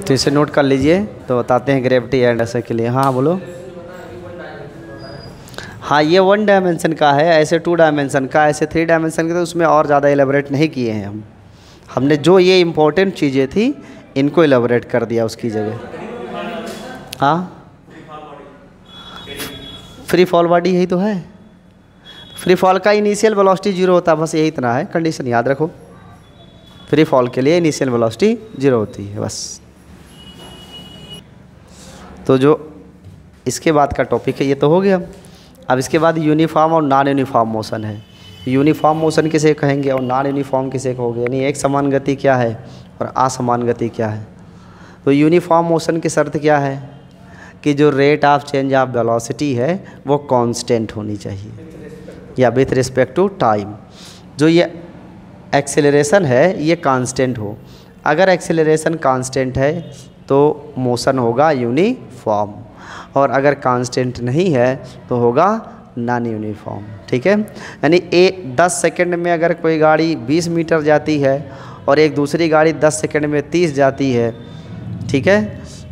तो इसे नोट कर लीजिए। तो बताते हैं ग्रेविटी एंड ऐसे के लिए। हाँ बोलो। हाँ ये 1 डायमेंशन का है, ऐसे 2 डायमेंशन का, ऐसे 3 डायमेंशन का, तो उसमें और ज़्यादा एलेबोरेट नहीं किए हैं हमने जो ये इम्पोर्टेंट चीज़ें थी इनको एलेबोरेट कर दिया उसकी जगह। हाँ फ्री फॉल बॉडी यही तो है। फ्री फॉल का इनिशियल वेलोसिटी 0 होता है, बस यही इतना है, कंडीशन याद रखो। फ्री फॉल के लिए इनिशियल वेलोसिटी 0 होती है बस। तो जो इसके बाद का टॉपिक है ये तो हो गया। अब इसके बाद यूनिफॉर्म और नॉन यूनिफॉर्म मोशन है। यूनिफॉर्म मोशन किसे कहेंगे और नॉन यूनिफॉर्म किसे कहोगे, यानी एक समान गति क्या है और असमान गति क्या है। तो यूनिफॉर्म मोशन की शर्त क्या है कि जो rate of change of velocity है वो कांस्टेंट होनी चाहिए या विथ रिस्पेक्ट टू टाइम। जो ये एक्सेलरेशन है ये कांस्टेंट हो। अगर एक्सेलरेशन कांस्टेंट है तो मोशन होगा यूनिफॉर्म, और अगर कांस्टेंट नहीं है तो होगा नॉन यूनिफॉर्म। ठीक है, यानी 10 सेकंड में अगर कोई गाड़ी 20 मीटर जाती है और एक दूसरी गाड़ी 10 सेकंड में 30 जाती है, ठीक है,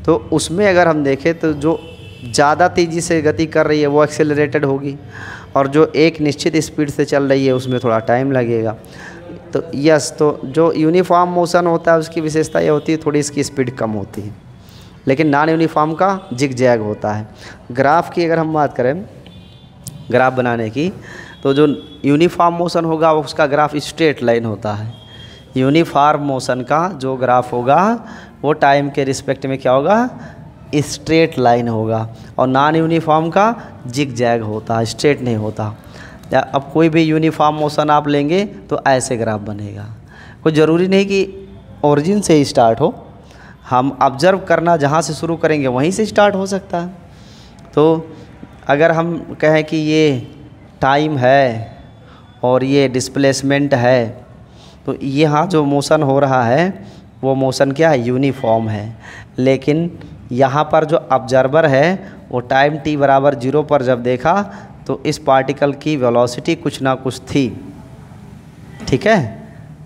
तो उसमें अगर हम देखें तो जो ज़्यादा तेज़ी से गति कर रही है वो एक्सेलरेटेड होगी, और जो एक निश्चित स्पीड से चल रही है उसमें थोड़ा टाइम लगेगा। तो यस, तो जो यूनिफॉर्म मोशन होता है उसकी विशेषता ये होती है थोड़ी इसकी स्पीड कम होती है, लेकिन नॉन यूनिफॉर्म का जिग जैग होता है। ग्राफ की अगर हम बात करें, ग्राफ बनाने की, तो जो यूनिफॉर्म मोशन होगा उसका ग्राफ स्ट्रेट लाइन होता है। यूनिफॉर्म मोशन का जो ग्राफ होगा वो टाइम के रिस्पेक्ट में क्या होगा, स्ट्रेट लाइन होगा, और नॉन यूनिफॉर्म का जिग जैग होता है, स्ट्रेट नहीं होता। या अब कोई भी यूनिफॉर्म मोशन आप लेंगे तो ऐसे ग्राफ बनेगा। कोई ज़रूरी नहीं कि ओरिजिन से ही स्टार्ट हो, हम ऑब्जर्व करना जहाँ से शुरू करेंगे वहीं से स्टार्ट हो सकता है। तो अगर हम कहें कि ये टाइम है और ये डिस्प्लेसमेंट है, तो यहाँ जो मोशन हो रहा है वो मोशन क्या है, यूनिफॉर्म है। लेकिन यहाँ पर जो ऑब्जर्वर है वो टाइम t बराबर 0 पर जब देखा तो इस पार्टिकल की वेलोसिटी कुछ ना कुछ थी। ठीक है,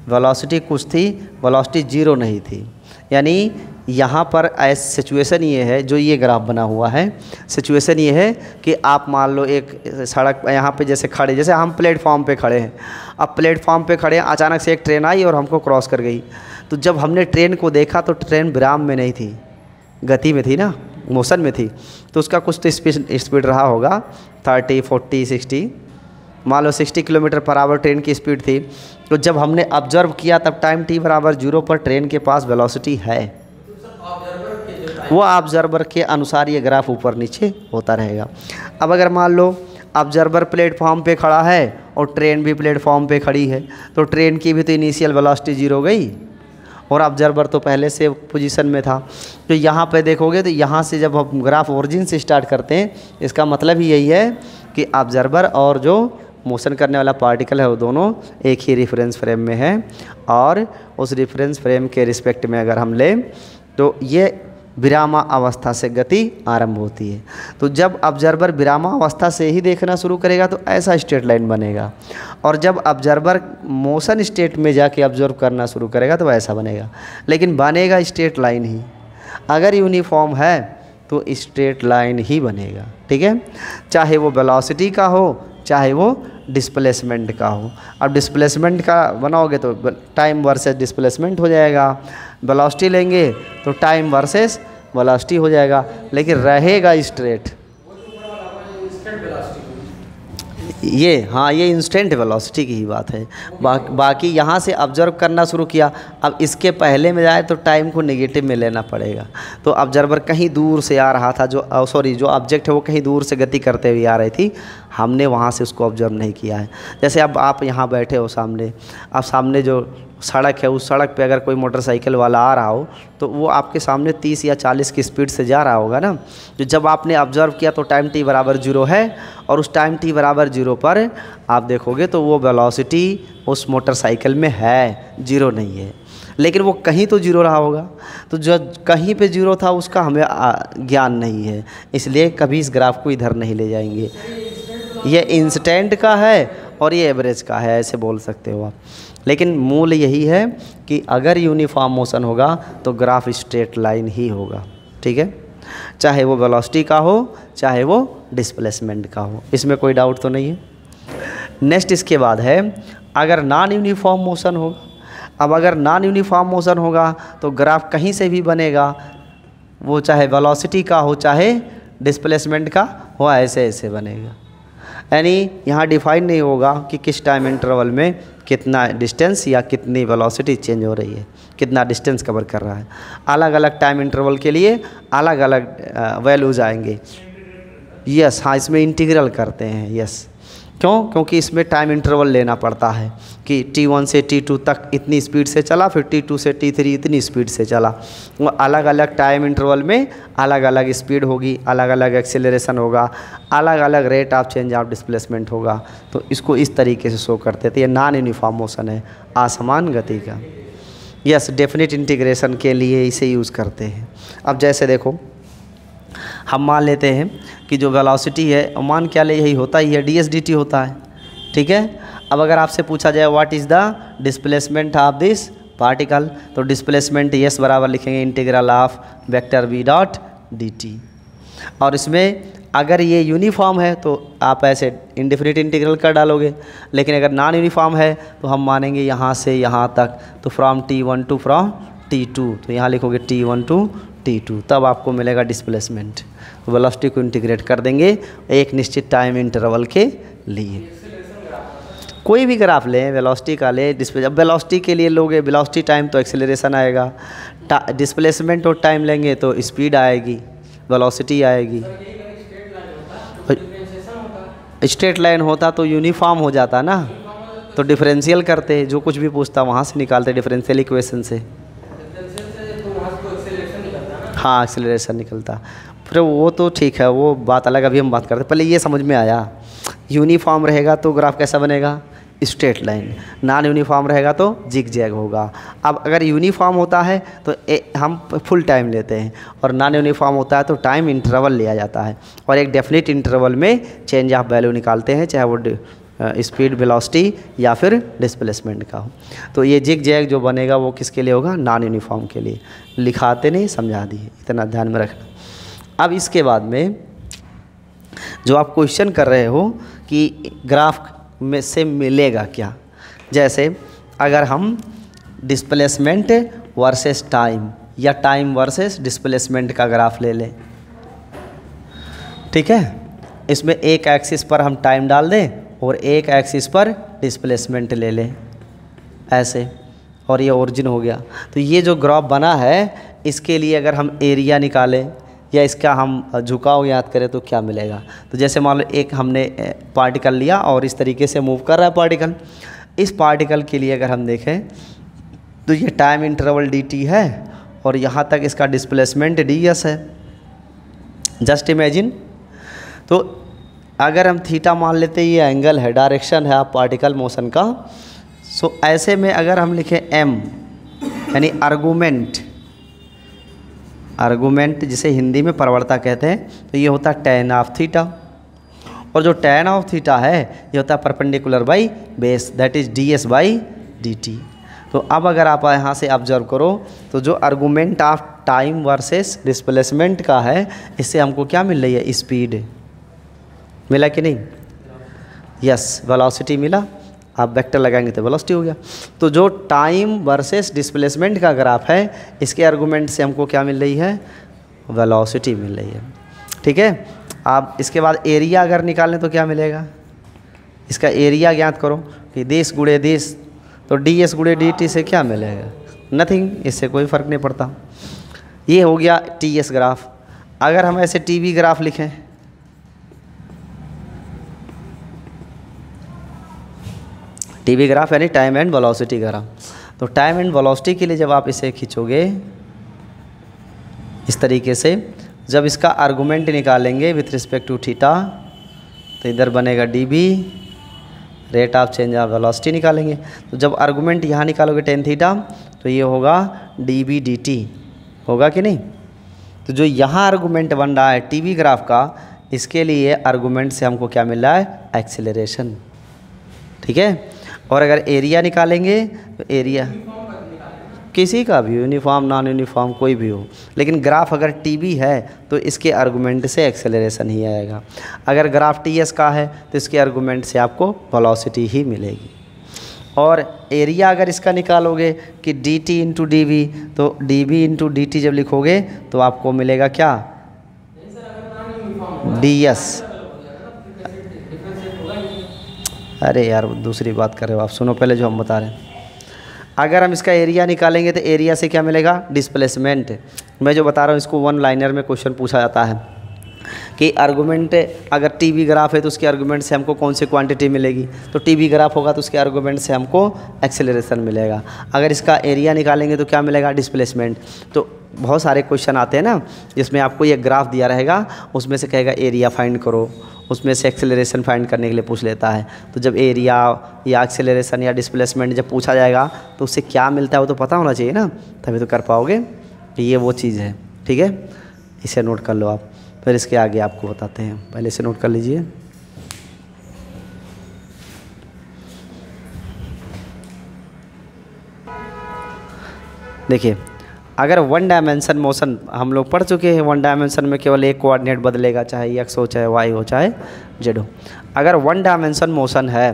वेलोसिटी कुछ थी, वेलोसिटी 0 नहीं थी। यानी यहाँ पर ऐसा सिचुएशन ये है, जो ये ग्राफ बना हुआ है, सिचुएशन ये है कि आप मान लो एक सड़क यहाँ पे जैसे खड़े, जैसे हम प्लेटफॉर्म पे खड़े हैं। अब प्लेटफॉर्म पे खड़े हैं, अचानक से एक ट्रेन आई और हमको क्रॉस कर गई। तो जब हमने ट्रेन को देखा तो ट्रेन विराम में नहीं थी, गति में थी ना, मोशन में थी। तो उसका कुछ तो स्पीड रहा होगा 30, 40, 60, मान लो 60 किलोमीटर पर आवर ट्रेन की स्पीड थी। तो जब हमने ऑब्जर्व किया तब टाइम t बराबर 0 पर ट्रेन के पास वेलोसिटी है। वो ऑब्जर्वर के अनुसार ये ग्राफ ऊपर नीचे होता रहेगा। अब अगर मान लो ऑब्जर्वर प्लेटफॉर्म पे खड़ा है और ट्रेन भी प्लेटफॉर्म पे खड़ी है, तो ट्रेन की भी तो इनिशियल वेलोसिटी 0 हो गई और ऑब्जर्वर तो पहले से पोजीशन में था। तो यहाँ पे देखोगे तो यहाँ से जब हम ग्राफ ओरिजिन से स्टार्ट करते हैं, इसका मतलब ही यही है कि ऑब्जर्वर और जो मोशन करने वाला पार्टिकल है वो दोनों एक ही रेफरेंस फ्रेम में है, और उस रेफरेंस फ्रेम के रिस्पेक्ट में अगर हम लें तो ये विरामा अवस्था से गति आरंभ होती है। तो जब ऑब्जर्वर विरामा अवस्था से ही देखना शुरू करेगा तो ऐसा स्ट्रेट लाइन बनेगा, और जब ऑब्जर्वर मोशन स्टेट में जाके ऑब्जर्व करना शुरू करेगा तो ऐसा बनेगा, लेकिन बनेगा स्ट्रेट लाइन ही। अगर यूनिफॉर्म है तो स्ट्रेट लाइन ही बनेगा। ठीक है, चाहे वो वेलोसिटी का हो चाहे वो डिस्प्लेसमेंट का हो। अब डिस्प्लेसमेंट का बनाओगे तो टाइम वर्सेस डिस्प्लेसमेंट हो जाएगा, वेलोसिटी लेंगे तो टाइम वर्सेस वेलोसिटी हो जाएगा, लेकिन रहेगा स्ट्रेट। ये हाँ, ये इंस्टेंट वेलोसिटी की ही बात है। बाकी यहाँ से ऑब्जर्व करना शुरू किया, अब इसके पहले में जाए तो टाइम को नेगेटिव में लेना पड़ेगा। तो ऑब्जर्वर कहीं दूर से आ रहा था, जो ऑब्जेक्ट है वो कहीं दूर से गति करते हुए आ रही थी, हमने वहाँ से उसको ऑब्जर्व नहीं किया है। जैसे अब आप यहाँ बैठे हो सामने, अब सामने जो सड़क है उस सड़क पे अगर कोई मोटरसाइकिल वाला आ रहा हो तो वो आपके सामने 30 या 40 की स्पीड से जा रहा होगा ना। तो जब आपने ऑब्जर्व किया तो टाइम t बराबर 0 है, और उस टाइम t बराबर 0 पर आप देखोगे तो वो वेलोसिटी उस मोटरसाइकिल में है, 0 नहीं है, लेकिन वो कहीं तो 0 रहा होगा। तो जो कहीं पे 0 था उसका हमें ज्ञान नहीं है, इसलिए कभी इस ग्राफ को इधर नहीं ले जाएंगे। ये इंस्टेंट का है और ये एवरेज का है, ऐसे बोल सकते हो आप। लेकिन मूल यही है कि अगर यूनिफॉर्म मोशन होगा तो ग्राफ स्ट्रेट लाइन ही होगा, ठीक है, चाहे वो वेलोसिटी का हो चाहे वो डिस्प्लेसमेंट का हो, इसमें कोई डाउट तो नहीं है। नेक्स्ट इसके बाद है अगर नॉन यूनिफॉर्म मोशन होगा। अब अगर नॉन यूनिफॉर्म मोशन होगा तो ग्राफ कहीं से भी बनेगा, वो चाहे वेलोसिटी का हो चाहे डिस्प्लेसमेंट का हो, ऐसे ऐसे बनेगा। यानी यहाँ डिफाइन नहीं होगा कि किस टाइम इंटरवल में कितना डिस्टेंस या कितनी वेलोसिटी चेंज हो रही है, कितना डिस्टेंस कवर कर रहा है। अलग अलग टाइम इंटरवल के लिए अलग अलग वैल्यूज आएंगे। यस, हाँ, इसमें इंटीग्रल करते हैं। यस, क्यों? क्योंकि इसमें टाइम इंटरवल लेना पड़ता है कि T1 से T2 तक इतनी स्पीड से चला, फिर T2 से T3 इतनी स्पीड से चला। वो अलग अलग टाइम इंटरवल में अलग अलग स्पीड होगी, अलग अलग एक्सेलरेशन होगा, अलग अलग rate of change of displacement होगा। तो इसको इस तरीके से शो करते थे। ये नॉन यूनिफॉर्म मोशन है, असमान गति का। यस, डेफिनेट इंटीग्रेशन के लिए इसे यूज़ करते हैं। अब जैसे देखो, हम मान लेते हैं कि जो वेलोसिटी है, मान क्या ले, यही होता ही है, ds/dt होता है, ठीक है। अब अगर आपसे पूछा जाए what is the displacement of this particle, तो डिस्प्लेसमेंट यस बराबर लिखेंगे इंटीग्रल ऑफ वेक्टर v.dt। और इसमें अगर ये यूनिफॉर्म है तो आप ऐसे इंडेफिनिट इंटीग्रल कर डालोगे, लेकिन अगर नॉन यूनिफॉर्म है तो हम मानेंगे यहाँ से यहाँ तक, तो from T1 to from T2, तो यहाँ लिखोगे T1 टू T2, तब आपको मिलेगा डिस्प्लेसमेंट। तो वेलोसिटी को इंटीग्रेट कर देंगे एक निश्चित टाइम इंटरवल के लिए। कोई भी ग्राफ लें, वेलोसिटी का ले, अब वेलोसिटी के लिए लोगे वेलोसिटी टाइम तो एक्सेलरेशन आएगा, डिस्प्लेसमेंट और टाइम लेंगे तो स्पीड आएगी, वेलोसिटी आएगी। स्ट्रेट लाइन होता तो यूनिफॉर्म हो जाता ना, तो डिफरेंशियल करते, जो कुछ भी पूछता वहाँ से निकालते डिफरेंशियल इक्वेशन से। हाँ, एक्सेलरेशन निकलता, फिर वो तो ठीक है, वो बात अलग, अभी हम बात करते। पहले ये समझ में आया, यूनिफॉर्म रहेगा तो ग्राफ कैसा बनेगा, स्ट्रेट लाइन। नॉन यूनिफॉर्म रहेगा तो जिग जैग होगा। अब अगर यूनिफॉर्म होता है तो हम फुल टाइम लेते हैं, और नॉन यूनिफॉर्म होता है तो टाइम इंटरवल लिया जाता है, और एक डेफिनेट इंटरवल में चेंज ऑफ वैल्यू निकालते हैं, चाहे वो स्पीड, वेलोसिटी या फिर डिस्प्लेसमेंट का हो। तो ये जिग जैग जो बनेगा वो किसके लिए होगा, नॉन यूनिफॉर्म के लिए। लिखाते नहीं, समझा दिए, इतना ध्यान में रखना। अब इसके बाद में जो आप क्वेश्चन कर रहे हो कि ग्राफ में से मिलेगा क्या, जैसे अगर हम डिस्प्लेसमेंट वर्सेस टाइम या टाइम वर्सेस डिस्प्लेसमेंट का ग्राफ ले लें, ठीक है, इसमें एक एक्सिस पर हम टाइम डाल दें और एक एक्सिस पर डिस्प्लेसमेंट ले लें ऐसे, और ये ओरिजिन हो गया। तो ये जो ग्राफ बना है इसके लिए अगर हम एरिया निकालें या इसका हम झुकाव याद करें तो क्या मिलेगा। तो जैसे मान लो एक हमने पार्टिकल लिया और इस तरीके से मूव कर रहा है पार्टिकल, इस पार्टिकल के लिए अगर हम देखें तो ये टाइम इंटरवल dt है और यहाँ तक इसका डिस्प्लेसमेंट ds है। जस्ट इमेजिन, तो अगर हम थीटा मान लेते ये एंगल है, डायरेक्शन है आप पार्टिकल मोशन का, सो ऐसे में अगर हम लिखें m यानी आर्गूमेंट जिसे हिंदी में प्रवणता कहते हैं, तो ये होता है tan ऑफ थीटा, और जो tan ऑफ थीटा है ये होता है perpendicular by base, that is ds by dt। तो अब अगर आप यहाँ से ऑब्जर्व करो तो जो argument of time versus displacement का है, इससे हमको क्या मिल रही है, स्पीड मिला कि नहीं, यस, वेलोसिटी मिला, आप वेक्टर लगाएंगे तो वेलोसिटी हो गया। तो जो टाइम वर्सेस डिस्प्लेसमेंट का ग्राफ है, इसके आर्गूमेंट से हमको क्या मिल रही है, वेलोसिटी मिल रही है, ठीक है। आप इसके बाद एरिया अगर निकालें तो क्या मिलेगा, इसका एरिया ज्ञात करो कि दिस गुणे दिस, तो ds गुणे dt से क्या मिलेगा, नथिंग, इससे कोई फ़र्क नहीं पड़ता। ये हो गया ts ग्राफ। अगर हम ऐसे tv ग्राफ लिखें, टीवी ग्राफ यानी टाइम एंड वेलोसिटी ग्राफ, तो टाइम एंड वेलोसिटी के लिए जब आप इसे खींचोगे इस तरीके से, जब इसका आर्गूमेंट निकालेंगे विथ रिस्पेक्ट टू थीटा, तो इधर बनेगा dB, rate of change of velocity निकालेंगे। तो जब आर्गूमेंट यहाँ निकालोगे tan थीटा, तो ये होगा dB dt, होगा कि नहीं। तो जो यहाँ आर्गूमेंट बन रहा है टीवी ग्राफ का, इसके लिए आर्गूमेंट से हमको क्या मिल रहा है, एक्सेलरेशन। ठीक है। और अगर एरिया निकालेंगे तो एरिया किसी का भी, यूनिफॉर्म नॉन यूनिफॉर्म कोई भी हो, लेकिन ग्राफ अगर टीबी है तो इसके आर्गुमेंट से एक्सेलरेशन ही आएगा। अगर ग्राफ टीएस का है तो इसके आर्गुमेंट से आपको वेलोसिटी ही मिलेगी। और एरिया अगर इसका निकालोगे कि D T into D V, तो D V into D T जब लिखोगे तो आपको मिलेगा क्या, डी एस। अरे यार दूसरी बात कर रहे हो आप, सुनो पहले जो हम बता रहे हैं। अगर हम इसका एरिया निकालेंगे तो एरिया से क्या मिलेगा, डिस्प्लेसमेंट। मैं जो बता रहा हूँ इसको वन लाइनर में क्वेश्चन पूछा जाता है कि आर्गुमेंट अगर टीबी ग्राफ है तो उसके आर्गुमेंट से हमको कौन सी क्वांटिटी मिलेगी, तो टीबी ग्राफ होगा तो उसके आर्गुमेंट से हमको एक्सेलरेशन मिलेगा। अगर इसका एरिया निकालेंगे तो क्या मिलेगा, डिस्प्लेसमेंट। तो बहुत सारे क्वेश्चन आते हैं ना जिसमें आपको ये ग्राफ दिया रहेगा, उसमें से कहेगा एरिया फाइंड करो, उसमें से एक्सेलरेशन फाइंड करने के लिए पूछ लेता है। तो जब एरिया या एक्सेलरेशन या डिस्प्लेसमेंट जब पूछा जाएगा तो उससे क्या मिलता है वो तो पता होना चाहिए ना, तभी तो कर पाओगे कि ये वो चीज़ है। ठीक है, इसे नोट कर लो आप, फिर इसके आगे आपको बताते हैं। पहले इसे नोट कर लीजिए। देखिए, अगर वन डायमेंशन मोशन हम लोग पढ़ चुके हैं, वन डायमेंशन में केवल एक कोऑर्डिनेट बदलेगा, चाहे एक्स हो, चाहे वाई हो, चाहे जेड हो। अगर वन डायमेंशन मोशन है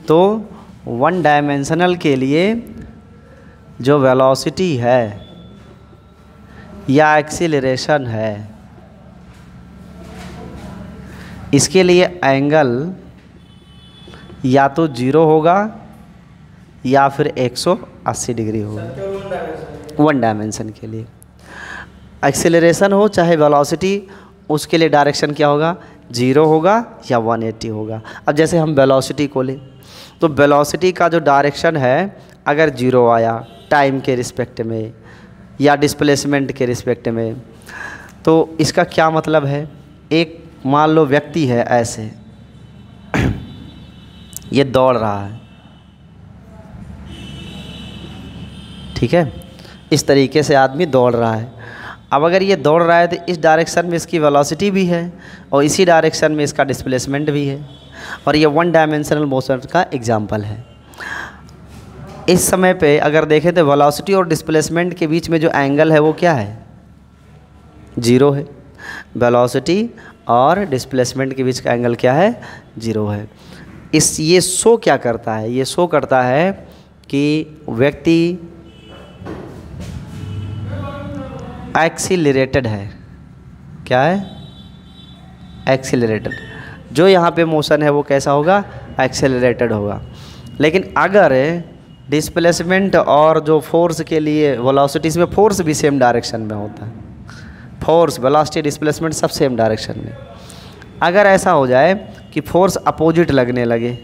तो वन डायमेंशनल के लिए जो वेलोसिटी है या एक्सीलरेशन है, इसके लिए एंगल या तो 0 होगा या फिर 180 डिग्री होगा। वन डायमेंशन के लिए एक्सेलरेशन हो चाहे वेलोसिटी, उसके लिए डायरेक्शन क्या होगा, 0 होगा या 180 होगा। अब जैसे हम वेलोसिटी को लें तो वेलोसिटी का जो डायरेक्शन है अगर 0 आया टाइम के रिस्पेक्ट में या डिस्प्लेसमेंट के रिस्पेक्ट में, तो इसका क्या मतलब है, एक मान लो व्यक्ति है ऐसे ये दौड़ रहा है, ठीक है, इस तरीके से आदमी दौड़ रहा है। अब अगर ये दौड़ रहा है तो इस डायरेक्शन में इसकी वेलोसिटी भी है और इसी डायरेक्शन में इसका डिस्प्लेसमेंट भी है, और ये वन डायमेंशनल मोशन का एग्जाम्पल है। इस समय पे अगर देखें तो वेलोसिटी और डिस्प्लेसमेंट के बीच में जो एंगल है वो क्या है, 0 है। वेलोसिटी और डिस्प्लेसमेंट के बीच का एंगल क्या है, 0 है। ये शो क्या करता है, ये शो करता है कि व्यक्ति एक्सीलरेटेड है। क्या है, एक्सीलरेटेड। जो यहाँ पे मोशन है वो कैसा होगा, एक्सेलरेटेड होगा। लेकिन अगर डिस्प्लेसमेंट और जो फोर्स के लिए वेलोसिटी, इसमें फोर्स भी सेम डायरेक्शन में होता है, फोर्स वेलोसिटी डिस्प्लेसमेंट सब सेम डायरेक्शन में। अगर ऐसा हो जाए कि फोर्स अपोजिट लगने लगे,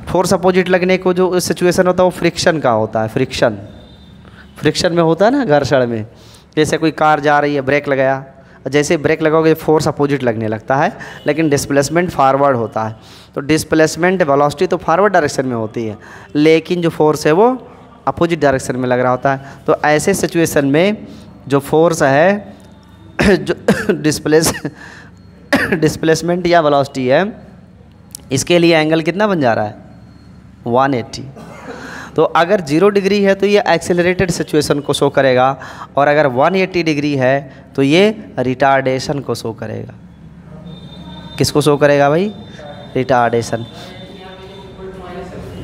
फोर्स अपोजिट लगने को जो सिचुएशन होता है वो फ्रिक्शन का होता है। फ्रिक्शन में होता है ना, घर्षण में। जैसे कोई कार जा रही है, ब्रेक लगाया, जैसे ब्रेक लगाओगे फोर्स अपोजिट लगने लगता है, लेकिन डिस्प्लेसमेंट फॉरवर्ड होता है। तो डिस्प्लेसमेंट वेलोसिटी तो फॉरवर्ड डायरेक्शन में होती है, लेकिन जो फोर्स है वो अपोजिट डायरेक्शन में लग रहा होता है। तो ऐसे सिचुएशन में जो फोर्स है जो डिस्प्लेसमेंट या वेलोसिटी है, इसके लिए एंगल कितना बन जा रहा है, 180। तो अगर 0 डिग्री है तो ये एक्सेलरेटेड सिचुएशन को शो करेगा, और अगर 180 डिग्री है तो ये रिटार्डेशन को शो करेगा। किसको शो करेगा भाई, रिटार्डेशन।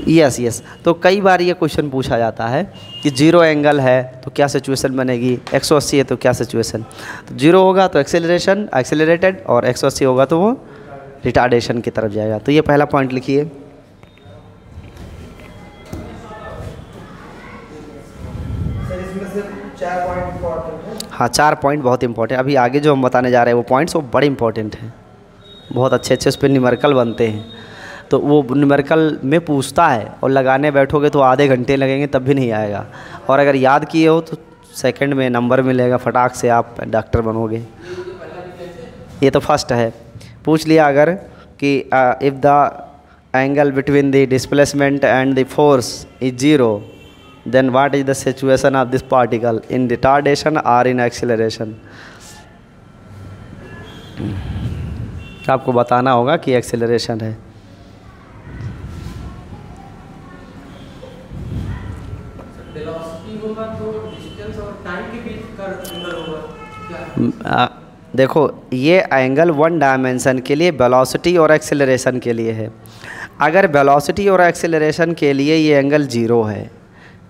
यस। तो कई बार ये क्वेश्चन पूछा जाता है कि 0 एंगल है तो क्या सिचुएशन बनेगी, 180 है तो क्या सिचुएशन। तो 0 होगा तो एक्सेलरेशन, एक्सेलरेटेड, और 180 होगा तो वो रिटार्डेशन की तरफ जाएगा। तो ये पहला पॉइंट लिखिए। हाँ, 4 पॉइंट बहुत इंपॉर्टेंट। अभी आगे जो हम बताने जा रहे हैं वो पॉइंट्स वो बड़े इंपॉर्टेंट हैं, बहुत अच्छे उस पर न्यूमेरिकल बनते हैं। तो वो न्यूमेरिकल में पूछता है और लगाने बैठोगे तो आधे घंटे लगेंगे तब भी नहीं आएगा, और अगर याद किए हो तो सेकंड में नंबर मिलेगा, फटाक से आप डॉक्टर बनोगे। ये तो फर्स्ट है, पूछ लिया अगर कि if the angle between the displacement and the force is 0, then what is the situation of this particle in retardation or in acceleration। आपको बताना होगा कि एक्सेलरेशन है। वेलोसिटी होगा तो डिस्टेंस और टाइम के बीच का एंगल होगा क्या? देखो ये एंगल वन डायमेंशन के लिए वेलोसिटी और एक्सेलरेशन के लिए है। अगर वेलोसिटी और एक्सेलरेशन के लिए ये एंगल जीरो है,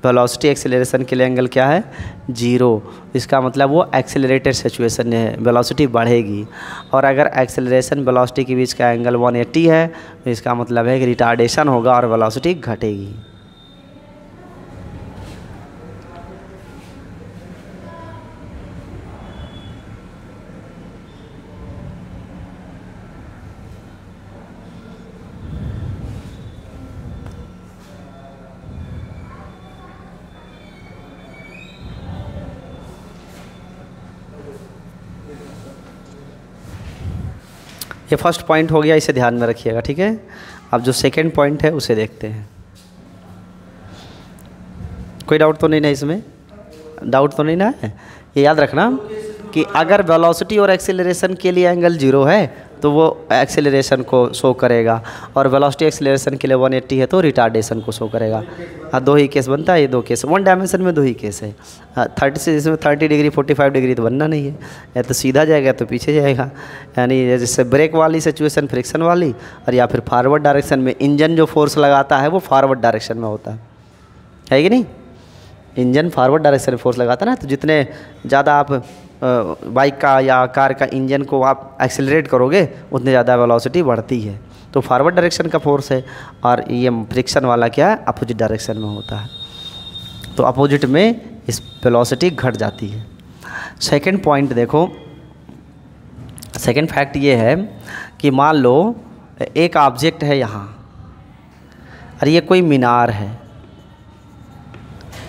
वेलोसिटी एक्सेलरेशन के लिए एंगल क्या है? जीरो। इसका मतलब वो एक्सेलरेटेड सिचुएशन है, वेलोसिटी बढ़ेगी। और अगर एक्सेलरेशन वेलोसिटी के बीच का एंगल 180 है तो इसका मतलब है कि रिटार्डेशन होगा और वेलोसिटी घटेगी। ये फर्स्ट पॉइंट हो गया, इसे ध्यान में रखिएगा, ठीक है। अब जो सेकंड पॉइंट है उसे देखते हैं। कोई डाउट तो नहीं ना इसमें? डाउट तो नहीं ना है? ये याद रखना कि अगर वेलोसिटी और एक्सेलरेशन के लिए एंगल जीरो है तो वो एक्सेलरेशन को शो करेगा, और वेलोसिटी एक्सेलरेशन के लिए 180 है तो रिटार्डेशन को शो करेगा। हाँ, दो ही केस बनता है, ये दो केस, वन डायमेंशन में दो ही केस है। हाँ, 30 से इसमें 30 डिग्री 45 डिग्री तो बनना नहीं है, या तो सीधा जाएगा तो पीछे जाएगा। यानी जैसे ब्रेक वाली सिचुएशन फ्रिक्शन वाली, और या फिर फॉरवर्ड डायरेक्शन में इंजन जो फोर्स लगाता है वो फॉरवर्ड डायरेक्शन में होता है कि नहीं? इंजन फॉरवर्ड डायरेक्शन में फोर्स लगाता है ना, तो जितने ज़्यादा आप बाइक का या कार का इंजन को आप एक्सेलरेट करोगे उतने ज़्यादा वेलोसिटी बढ़ती है। तो फॉरवर्ड डायरेक्शन का फोर्स है, और ये फ्रिक्शन वाला क्या है? अपोजिट डायरेक्शन में होता है। तो अपोजिट में इस वेलोसिटी घट जाती है। सेकंड पॉइंट देखो, सेकंड फैक्ट ये है कि मान लो एक ऑब्जेक्ट है यहाँ, और ये कोई मीनार है,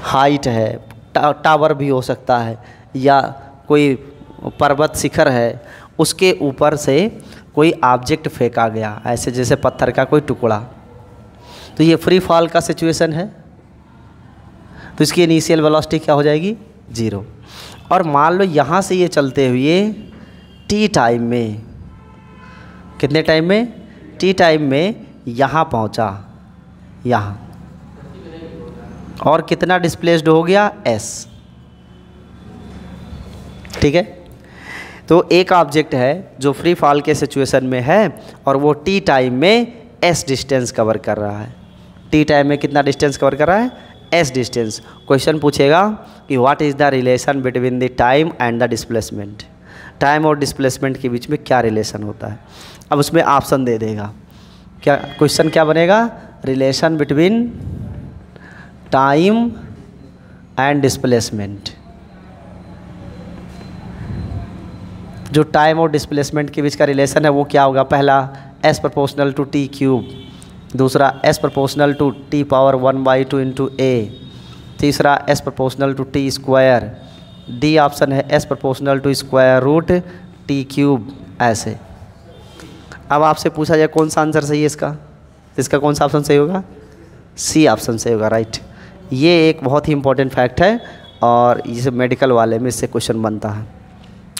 हाइट है, टावर भी हो सकता है, या कोई पर्वत शिखर है, उसके ऊपर से कोई ऑब्जेक्ट फेंका गया, ऐसे जैसे पत्थर का कोई टुकड़ा। तो ये फ्री फॉल का सिचुएशन है, तो इसकी इनिशियल वेलोसिटी क्या हो जाएगी? जीरो। और मान लो यहाँ से ये चलते हुए टी टाइम में, कितने टाइम में? टी टाइम में यहाँ पहुँचा, यहाँ, और कितना डिस्प्लेस्ड हो गया? एस। ठीक है। तो एक ऑब्जेक्ट है जो फ्री फॉल के सिचुएशन में है और वो टी टाइम में एस डिस्टेंस कवर कर रहा है। टी टाइम में कितना डिस्टेंस कवर कर रहा है? S distance. क्वेश्चन पूछेगा कि what is the relation between the time and the displacement. Time और डिस्प्लेसमेंट के बीच में क्या रिलेशन होता है? अब उसमें ऑप्शन दे देगा। क्या क्वेश्चन क्या बनेगा? Relation between time and displacement. जो टाइम और डिस्प्लेसमेंट के बीच का रिलेशन है वो क्या होगा? पहला S proportional to T cube, दूसरा S proportional to T power 1/2 into A, तीसरा S proportional to T square, D option है S proportional to square root T cube. ऐसे अब आपसे पूछा जाए कौन सा आंसर सही है इसका, इसका कौन सा ऑप्शन सही होगा? सी ऑप्शन सही होगा, राइट। ये एक बहुत ही इंपॉर्टेंट फैक्ट है और इसे मेडिकल वाले में इससे क्वेश्चन बनता है,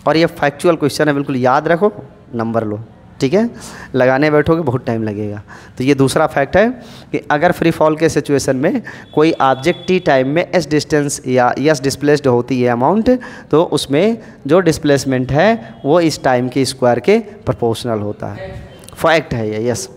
और ये फैक्चुअल क्वेश्चन है, बिल्कुल याद रखो, नंबर लो, ठीक है। लगाने बैठोगे बहुत टाइम लगेगा। तो ये दूसरा फैक्ट है कि अगर फ्री फॉल के सिचुएशन में कोई ऑब्जेक्ट टी टाइम में एस डिस्टेंस या एस डिस्प्लेस्ड होती है अमाउंट, तो उसमें जो डिस्प्लेसमेंट है वो इस टाइम के स्क्वायर के प्रोपोर्शनल होता है। फैक्ट है ये, यस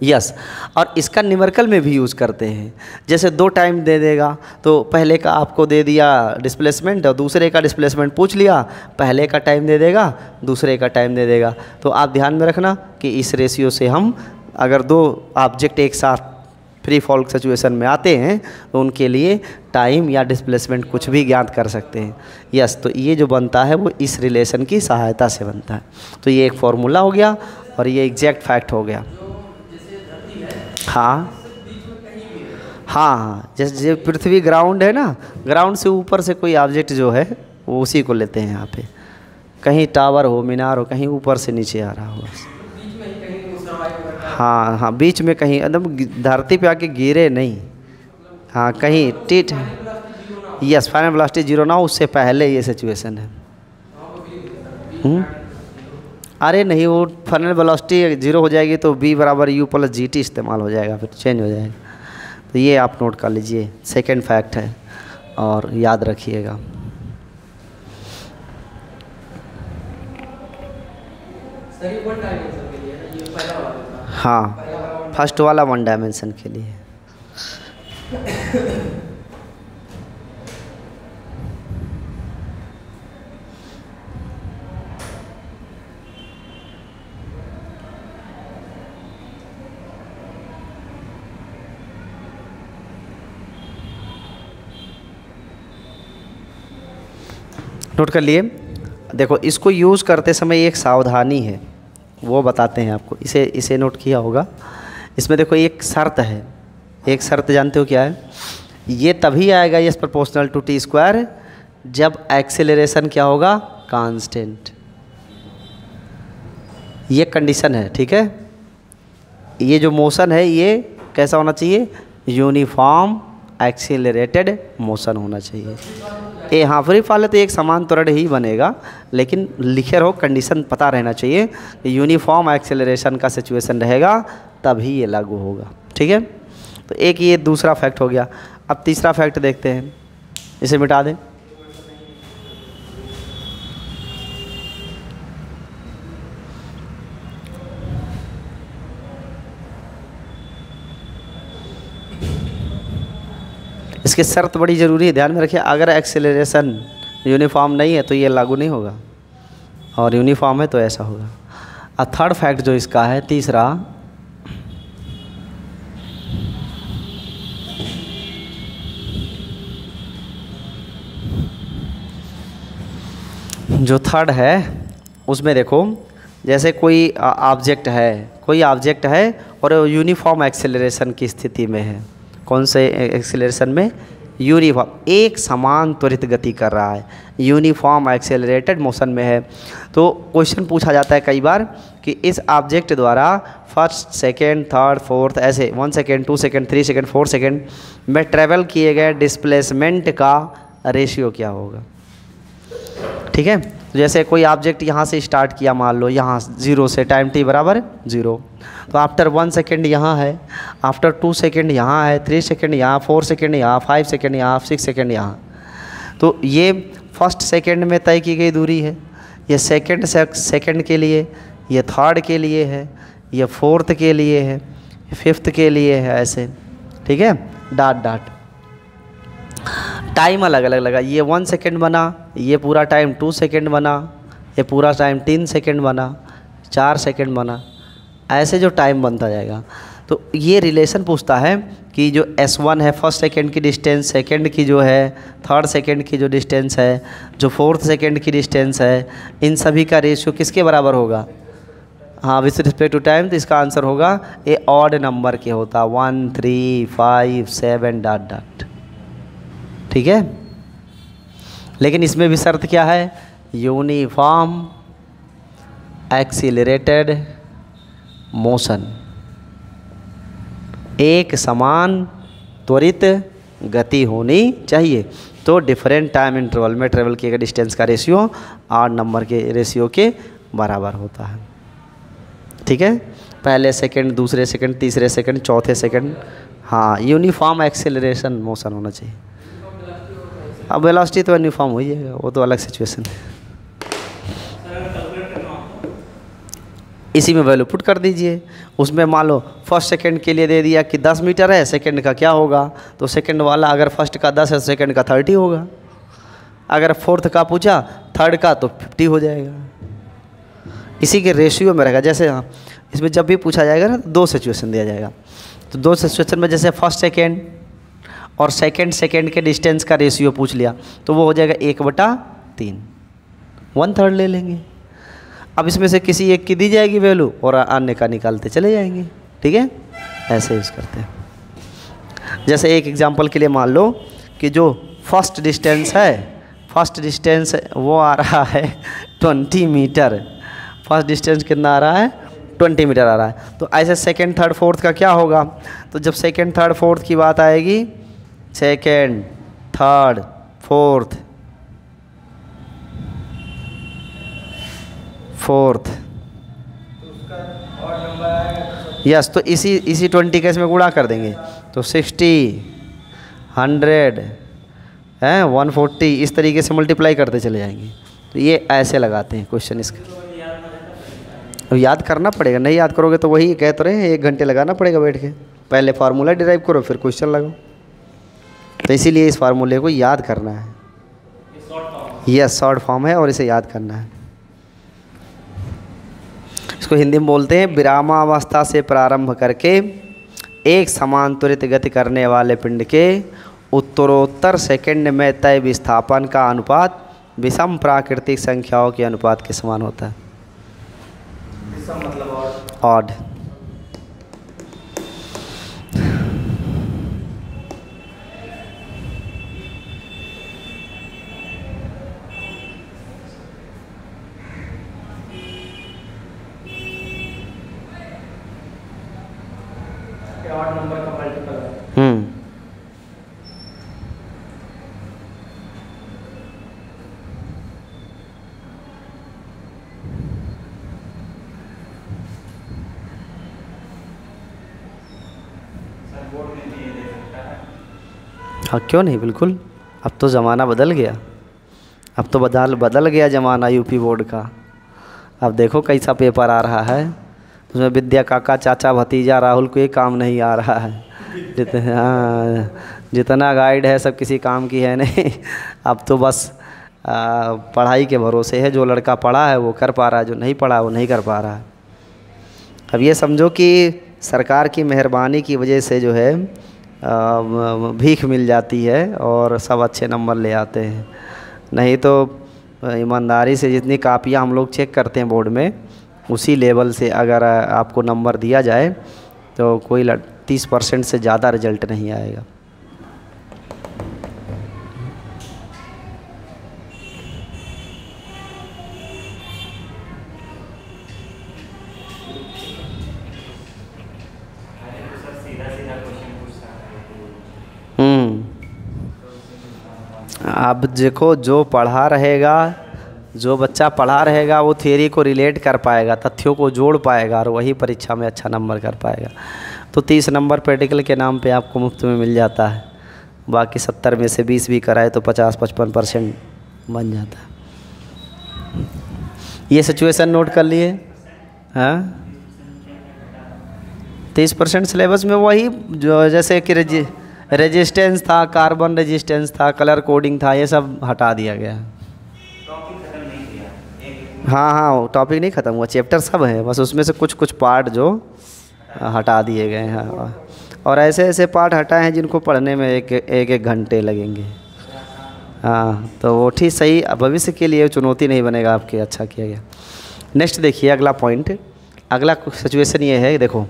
यस। और इसका न्यूमेरिकल में भी यूज़ करते हैं। जैसे दो टाइम दे देगा तो पहले का आपको दे दिया डिस्प्लेसमेंट और दूसरे का डिस्प्लेसमेंट पूछ लिया, पहले का टाइम दे देगा, दूसरे का टाइम दे देगा। तो आप ध्यान में रखना कि इस रेशियो से हम अगर दो ऑब्जेक्ट एक साथ फ्री फॉल सिचुएशन में आते हैं तो उनके लिए टाइम या डिस्प्लेसमेंट कुछ भी ज्ञात कर सकते हैं। यस, तो ये जो बनता है वो इस रिलेशन की सहायता से बनता है। तो ये एक फॉर्मूला हो गया और ये एग्जैक्ट फैक्ट हो गया। हाँ हाँ, जैसे पृथ्वी ग्राउंड है ना, ग्राउंड से ऊपर से कोई ऑब्जेक्ट जो है वो उसी को लेते हैं यहाँ पे। कहीं टावर हो, मीनार हो, कहीं ऊपर से नीचे आ रहा हो। हाँ हाँ, बीच में कहीं एकदम धरती पे आके गिरे नहीं। हाँ, कहीं tit, yes, final velocity zero ना हो उससे पहले ये सिचुएशन है। अरे नहीं, वो फाइनल वेलोसिटी जीरो हो जाएगी तो b बराबर u प्लस जी टी इस्तेमाल हो जाएगा, फिर चेंज हो जाएगा। तो ये आप नोट कर लीजिए, सेकंड फैक्ट है और याद रखिएगा। सर ये 1 डायमेंशन के लिए है, ये पहला वाला था। हाँ, फर्स्ट वाला 1 डायमेंशन के लिए। नोट कर लिए। देखो, इसको यूज़ करते समय एक सावधानी है, वो बताते हैं आपको। इसे नोट किया होगा। इसमें देखो एक शर्त है, एक शर्त जानते हो क्या है? ये तभी आएगा S proportional to T square जब एक्सेलरेशन क्या होगा? कांस्टेंट। ये कंडीशन है, ठीक है। ये जो मोशन है ये कैसा होना चाहिए? यूनिफॉर्म एक्सेलरेटेड मोशन होना चाहिए। हाँ, फ्री फॉल है तो एक समान त्वरण ही बनेगा, लेकिन लिखे रहो, कंडीशन पता रहना चाहिए। यूनिफॉर्म एक्सेलरेशन का सिचुएशन रहेगा तभी ये लागू होगा, ठीक है। तो एक ये दूसरा फैक्ट हो गया। अब तीसरा फैक्ट देखते हैं, इसे मिटा दें। इसकी शर्त बड़ी ज़रूरी है, ध्यान में रखिए। अगर एक्सेलरेशन यूनिफॉर्म नहीं है तो ये लागू नहीं होगा, और यूनिफॉर्म है तो ऐसा होगा। और थर्ड फैक्ट जो इसका है, तीसरा, जो थर्ड है उसमें देखो, जैसे कोई ऑब्जेक्ट है और यूनिफॉर्म एक्सेलरेशन की स्थिति में है। कौन से एक्सेलरेशन में? यूनिफॉर्म, एक समान त्वरित गति कर रहा है, यूनिफॉर्म एक्सेलरेटेड मोशन में है। तो क्वेश्चन पूछा जाता है कई बार कि इस ऑब्जेक्ट द्वारा फर्स्ट, सेकेंड, थर्ड, फोर्थ, ऐसे 1 सेकेंड, 2 सेकेंड, 3 सेकेंड, 4 सेकेंड में ट्रेवल किए गए डिस्प्लेसमेंट का रेशियो क्या होगा, ठीक है। तो जैसे कोई ऑब्जेक्ट यहाँ से स्टार्ट किया, मान लो यहाँ 0 से, टाइम t बराबर 0, तो आफ्टर 1 सेकेंड यहाँ है, आफ्टर 2 सेकेंड यहाँ है, 3 सेकेंड यहाँ, 4 सेकेंड यहाँ, 5 सेकेंड यहाँ, 6 सेकेंड यहाँ। तो ये फर्स्ट सेकेंड में तय की गई दूरी है, ये सेकेंड के लिए, ये थर्ड के लिए है, ये फोर्थ के लिए है, फिफ्थ के लिए है, ऐसे, ठीक है, डॉट डॉट। टाइम अलग अलग लगा, ये 1 सेकेंड बना, ये पूरा टाइम 2 सेकेंड बना, ये पूरा टाइम 3 सेकेंड बना, 4 सेकेंड बना, ऐसे जो टाइम बनता जाएगा। तो ये रिलेशन पूछता है कि जो S1 है फर्स्ट सेकेंड की डिस्टेंस, सेकेंड की जो है, थर्ड सेकेंड की जो डिस्टेंस है, जो फोर्थ सेकेंड की डिस्टेंस है, इन सभी का रेशियो किसके बराबर होगा? हाँ, विथ रिस्पेक्ट टू टाइम। तो इसका आंसर होगा ये ऑड नंबर के होता, 1, 3, 5, 7 डॉट डॉट, ठीक है। लेकिन इसमें भी शर्त क्या है? यूनिफॉर्म एक्सीलरेटेड मोशन, एक समान त्वरित गति होनी चाहिए। तो डिफरेंट टाइम इंटरवल में ट्रेवल किए गए डिस्टेंस का रेशियो ऑड नंबर के रेशियो के बराबर होता है, ठीक है। पहले सेकंड, दूसरे सेकंड, तीसरे सेकंड, चौथे सेकंड, हाँ, यूनिफॉर्म एक्सेलरेशन मोशन होना चाहिए। अब वेलोसिटी तो यूनिफॉर्म हो जाएगा, वो तो अलग सिचुएशन है। इसी में वैल्यू पुट कर दीजिए। उसमें मान लो फर्स्ट सेकंड के लिए दे दिया कि 10 मीटर है, सेकंड का क्या होगा? तो सेकंड वाला अगर फर्स्ट का 10 है, सेकंड का 30 होगा। अगर फोर्थ का पूछा, थर्ड का, तो 50 हो जाएगा। इसी के रेशियो में रहेगा। जैसे हाँ, इसमें जब भी पूछा जाएगा ना, 2 सिचुएशन दिया जाएगा। तो 2 सिचुएशन में जैसे फर्स्ट सेकेंड और सेकेंड के डिस्टेंस का रेशियो पूछ लिया, तो वो हो जाएगा 1/3, 1/3 ले लेंगे। अब इसमें से किसी एक की दी जाएगी वैल्यू और अन्य का निकालते चले जाएंगे, ठीक है। ऐसे यूज़ करते हैं। जैसे एक एग्जांपल के लिए मान लो कि जो फर्स्ट डिस्टेंस है, फर्स्ट डिस्टेंस वो आ रहा है 20 मीटर। फर्स्ट डिस्टेंस कितना आ रहा है? 20 मीटर आ रहा है। तो ऐसे सेकेंड, थर्ड, फोर्थ का क्या होगा? तो जब सेकेंड, थर्ड, फोर्थ की बात आएगी, सेकेंड, थर्ड, फोर्थ, यस, तो इसी 20 का इसमें गुणा कर देंगे तो 60, 100 है, 140, इस तरीके से मल्टीप्लाई करते चले जाएंगे। तो ये ऐसे लगाते हैं क्वेश्चन इसका। अब याद करना पड़ेगा, नहीं याद करोगे तो वही कह तो रहे हैं 1 घंटे लगाना पड़ेगा बैठ के। पहले फार्मूला डिराइव करो फिर क्वेश्चन लगाओ। तो इसीलिए इस फार्मूले को याद करना है। यस, शॉर्ट फॉर्म है और इसे याद करना है। इसको हिंदी में बोलते हैं विरामावस्था से प्रारंभ करके एक समान त्वरित गति करने वाले पिंड के उत्तरोत्तर सेकंड में तय विस्थापन का अनुपात विषम प्राकृतिक संख्याओं के अनुपात के समान होता है। मतलब ऑड। ऑड नंबर का मल्टीपल है। हाँ, क्यों नहीं, बिल्कुल। अब तो ज़माना बदल गया, अब तो बदल गया ज़माना यूपी बोर्ड का। अब देखो कैसा पेपर आ रहा है, उसमें विद्या काका चाचा भतीजा राहुल को एक काम नहीं आ रहा है। जितना गाइड है सब किसी काम की है नहीं। अब तो बस पढ़ाई के भरोसे है। जो लड़का पढ़ा है वो कर पा रहा है, जो नहीं पढ़ा वो नहीं कर पा रहा है। अब ये समझो कि सरकार की मेहरबानी की वजह से जो है भीख मिल जाती है और सब अच्छे नंबर ले आते हैं। नहीं तो ईमानदारी से जितनी कापियाँ हम लोग चेक करते हैं बोर्ड में, उसी लेवल से अगर आपको नंबर दिया जाए तो कोई 30% से ज़्यादा रिजल्ट नहीं आएगा। अब देखो, जो पढ़ा रहेगा, जो बच्चा पढ़ा रहेगा वो थ्योरी को रिलेट कर पाएगा, तथ्यों को जोड़ पाएगा और वही परीक्षा में अच्छा नंबर कर पाएगा। तो 30 नंबर प्रैक्टिकल के नाम पे आपको मुफ्त में मिल जाता है। बाकी 70 में से 20 भी कराए तो 50-55% बन जाता है। ये सिचुएशन नोट कर लिए। हाँ, 30% सिलेबस में वही जो जैसे कि रेजिस्टेंस था, कार्बन रेजिस्टेंस था, कलर कोडिंग था, ये सब हटा दिया गया। हाँ, टॉपिक नहीं ख़त्म हुआ, चैप्टर सब है, बस उसमें से कुछ पार्ट जो हटा दिए गए हैं। और ऐसे ऐसे पार्ट हटाए हैं जिनको पढ़ने में एक घंटे लगेंगे। हाँ, तो वो ठीक सही भविष्य के लिए चुनौती नहीं बनेगा आपके। अच्छा किया गया। नेक्स्ट देखिए अगला पॉइंट। अगला सिचुएशन ये है, देखो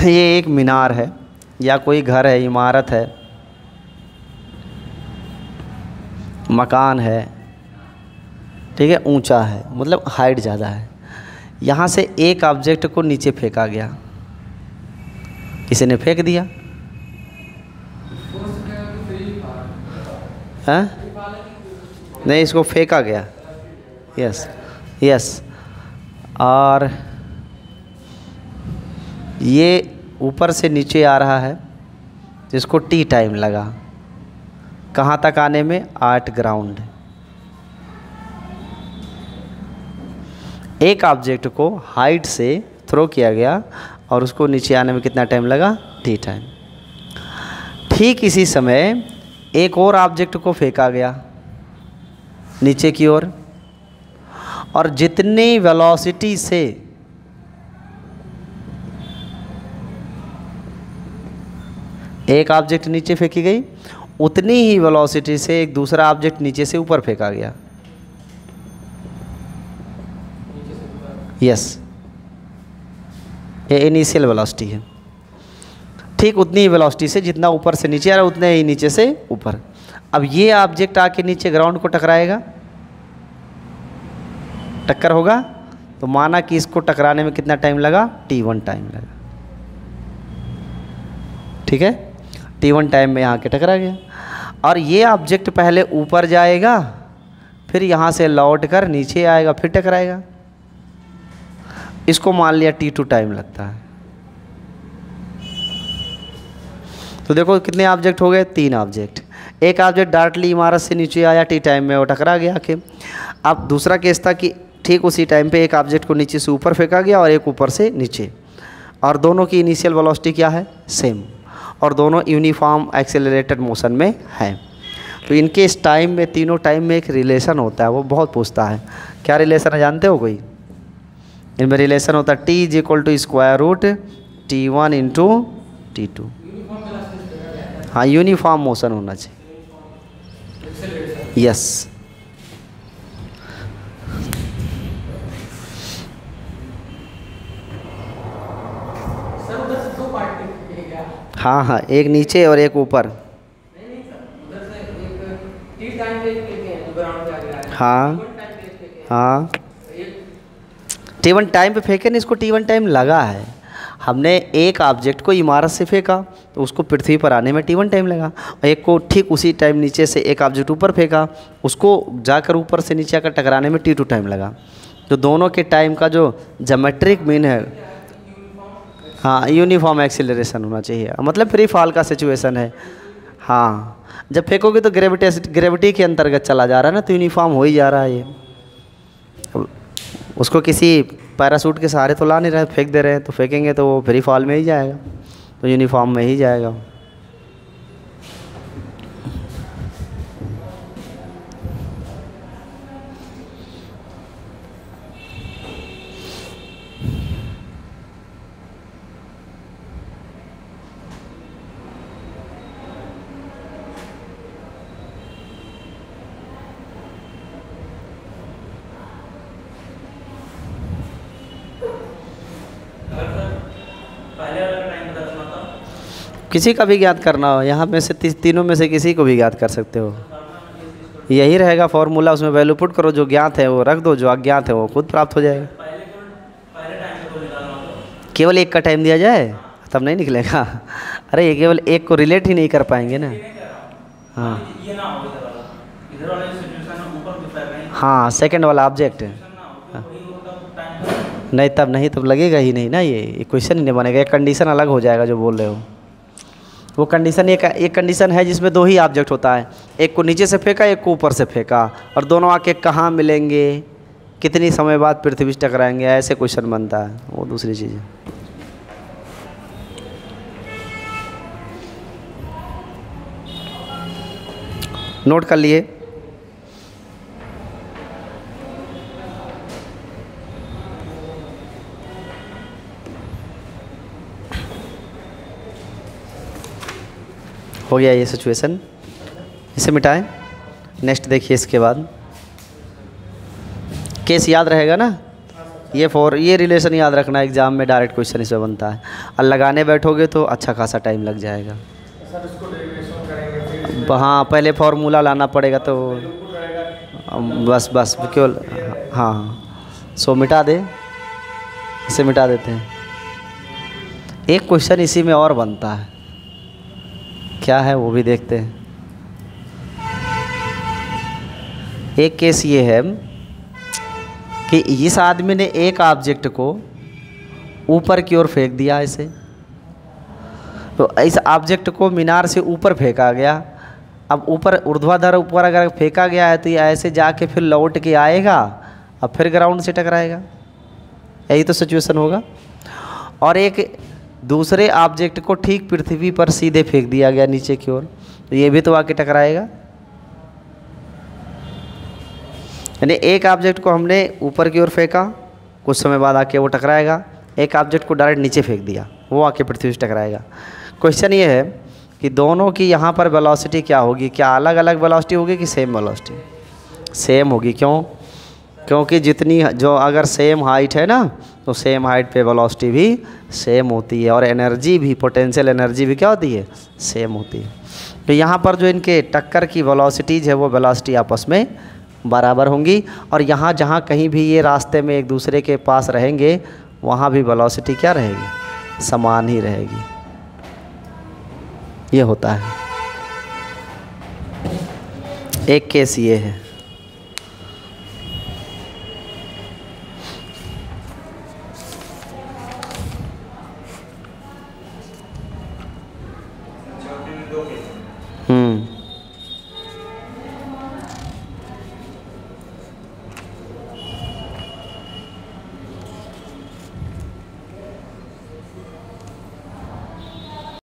ये एक मीनार है या कोई घर है, इमारत है, मकान है, ठीक है, ऊंचा है, मतलब हाइट ज़्यादा है। यहाँ से एक ऑब्जेक्ट को नीचे फेंका गया, किसी ने फेंक दिया। हाँ, नहीं, इसको फेंका गया। यस, और ये ऊपर से नीचे आ रहा है, जिसको टी टाइम लगा। कहाँ तक आने में? 8 ग्राउंड। एक ऑब्जेक्ट को हाइट से थ्रो किया गया और उसको नीचे आने में कितना टाइम लगा? T time. ठीक इसी समय एक और ऑब्जेक्ट को फेंका गया नीचे की ओर, और जितनी वेलोसिटी से एक ऑब्जेक्ट नीचे फेंकी गई, उतनी ही वेलोसिटी से एक दूसरा ऑब्जेक्ट नीचे से ऊपर फेंका गया। यस, ये इनिशियल वेलोसिटी है। ठीक उतनी ही वेलोसिटी से जितना ऊपर से नीचे आ रहा है, उतने ही नीचे से ऊपर। अब ये ऑब्जेक्ट आके नीचे ग्राउंड को टकराएगा, टक्कर होगा, तो माना कि इसको टकराने में कितना टाइम लगा? t1 टाइम लगा। ठीक है, t1 टाइम में यहाँ के टकरा गया। और ये ऑब्जेक्ट पहले ऊपर जाएगा, फिर यहाँ से लौट कर नीचे आएगा, फिर टकराएगा। इसको मान लिया t2 टाइम लगता है। तो देखो कितने ऑब्जेक्ट हो गए, 3 ऑब्जेक्ट। एक ऑब्जेक्ट डायरेक्टली इमारत से नीचे आया, t टाइम में वो टकरा गया के। अब दूसरा केस था कि ठीक उसी टाइम पे एक ऑब्जेक्ट को नीचे से ऊपर फेंका गया और एक ऊपर से नीचे, और दोनों की इनिशियल वेलोसिटी क्या है, सेम, और दोनों यूनिफॉर्म एक्सेलरेटेड मोशन में है। तो इनके इस टाइम में, तीनों टाइम में एक रिलेशन होता है, वो बहुत पूछता है। क्या रिलेशन है जानते हो कोई? इनमें रिलेशन होता है t = t1 इंटू t2। हाँ, यूनिफॉर्म मोशन होना चाहिए। यस। सर उधर से 2 पार्ट है क्या? हाँ हाँ, एक नीचे और एक ऊपर। नहीं सर, उधर से एक टी टाइम पे लेके हैं, जो ग्राउंड पे आ गया है। हाँ T1 टाइम पे लेके हैं। हाँ, एक t1 टाइम पे फेंके ना, इसको t1 टाइम लगा है। हमने एक ऑब्जेक्ट को इमारत से फेंका तो उसको पृथ्वी पर आने में t1 टाइम लगा, और एक को ठीक उसी टाइम नीचे से एक ऑब्जेक्ट ऊपर फेंका, उसको जाकर ऊपर से नीचे आकर टकराने में t2 टाइम लगा। तो दोनों के टाइम का जो ज्योमेट्रिक मीन है, हाँ, यूनिफॉर्म एक्सीलरेशन होना चाहिए, मतलब फ्री फॉल का सिचुएशन है। हाँ, जब फेंकोगे तो ग्रेविटी के अंतर्गत चला जा रहा है ना, तो यूनिफॉर्म हो ही जा रहा है ये। उसको किसी पैराशूट के सहारे तो ला नहीं रहे, फेंक दे रहे हैं, तो फेंकेंगे तो वो फ्री फॉल में ही जाएगा, तो यूनिफॉर्म में ही जाएगा। किसी का भी ज्ञात करना हो, यहाँ में से तीनों में से किसी को भी ज्ञात कर सकते हो। यही रहेगा फॉर्मूला, उसमें वैल्यू पुट करो, जो ज्ञात है वो रख दो, जो अज्ञात है वो खुद प्राप्त हो जाएगा। केवल एक का टाइम दिया जाए तब नहीं निकलेगा। अरे ये केवल एक को रिलेट ही नहीं कर पाएंगे ना। हाँ हाँ, सेकंड वाला ऑब्जेक्ट नहीं, तब नहीं, तब लगेगा ही नहीं ना, ये क्वेश्चन ही नहीं बनेगा। एक कंडीशन अलग हो जाएगा जो बोल रहे हो। वो कंडीशन एक कंडीशन है जिसमें 2 ही ऑब्जेक्ट होता है, एक को नीचे से फेंका, एक को ऊपर से फेंका, और दोनों आके कहाँ मिलेंगे, कितनी समय बाद पृथ्वी से टकराएंगे, ऐसे क्वेश्चन बनता है। वो दूसरी चीज़ है। नोट कर लिए? हो गया ये सिचुएशन, इसे मिटाएं। नेक्स्ट देखिए, इसके बाद केस याद रहेगा ना, ये रिलेशन याद रखना, एग्जाम में डायरेक्ट क्वेश्चन इसमें बनता है। और लगाने बैठोगे तो अच्छा खासा टाइम लग जाएगा। सर उसको डेरिवेशन करेंगे फिर। हाँ, पहले फॉर्मूला लाना पड़ेगा, तो बस केवल हाँ, सो मिटा दे, इसे मिटा देते हैं। एक क्वेश्चन इसी में और बनता है, क्या है वो भी देखते हैं। एक केस ये है कि इस आदमी ने एक ऑब्जेक्ट को ऊपर की ओर फेंक दिया ऐसे, तो इस ऑब्जेक्ट को मीनार से ऊपर फेंका गया। अब ऊपर ऊर्ध्वाधर ऊपर अगर फेंका गया है तो ये ऐसे जाके फिर लौट के आएगा, अब फिर ग्राउंड से टकराएगा, यही तो सिचुएशन होगा। और एक दूसरे ऑब्जेक्ट को ठीक पृथ्वी पर सीधे फेंक दिया गया नीचे की ओर, तो ये भी तो आके टकराएगा। यानी एक ऑब्जेक्ट को हमने ऊपर की ओर फेंका, कुछ समय बाद आके वो टकराएगा। एक ऑब्जेक्ट को डायरेक्ट नीचे फेंक दिया, वो आके पृथ्वी से टकराएगा। क्वेश्चन ये है कि दोनों की यहाँ पर वेलोसिटी क्या होगी, क्या अलग अलग वेलोसिटी होगी कि सेम वेलोसिटी? सेम होगी। क्यों? क्योंकि जितनी जो अगर सेम हाइट है ना, तो सेम हाइट पे वेलोसिटी भी सेम होती है, और एनर्जी भी, पोटेंशियल एनर्जी भी क्या होती है, सेम होती है। तो यहाँ पर जो इनके टक्कर की वेलोसिटीज़ है वो वेलोसिटी आपस में बराबर होंगी, और यहाँ जहाँ कहीं भी ये रास्ते में एक दूसरे के पास रहेंगे वहाँ भी वेलोसिटी क्या रहेगी, समान ही रहेगी। ये होता है। एक केस ये है।